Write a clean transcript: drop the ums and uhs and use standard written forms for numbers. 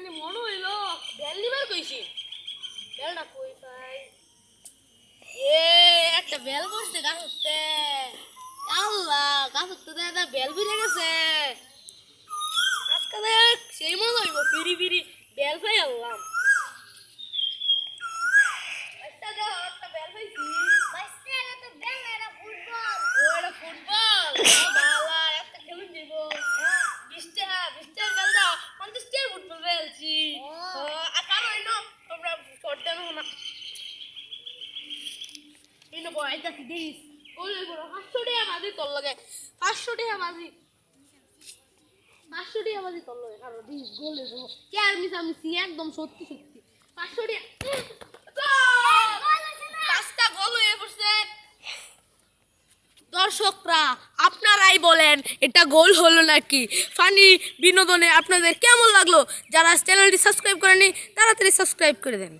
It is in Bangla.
জানি মনে হইলো বেল নিবার কইছি বেলটা কই পাই এ একটা বেল বসছে গাছ উঠতে আল্লাহ গাছ উঠতে দাদা বেল বিরে গেছে আজকে দেখ সেই মজা হইব ফিরি ফিরি বেল পাই আল্লাহ একটা দেখ একটা বেল পাইছি বাইসতে আগে তো বেল না এটা ফুটবল ওটা ফুটবল বালা একটা খেলুন দিব 20 টাকা বেলটা 50 টাকা ফুটবল খেলছি আর কারো ইনো তোমরা শর্ট দেন না ইনো বয়টা দিস ওই বড় 500 টাকা বাজি তোর লাগে 500 টাকা বাজি 500 টাকা বাজি তোর লাগে কারো দিস গোলে দেব কে আর মিছি একদম সত্যি সত্যি 500 টাকা পাঁচটা গোল হয়ে পড়ছে দর্শকরা আপনারাই বলেন এটা গোল হলো নাকি ফানি বিনোদনে আপনাদের কেমন লাগলো যারা চ্যানেলটি সাবস্ক্রাইব করেনি তাড়াতাড়ি সাবস্ক্রাইব করে দেন।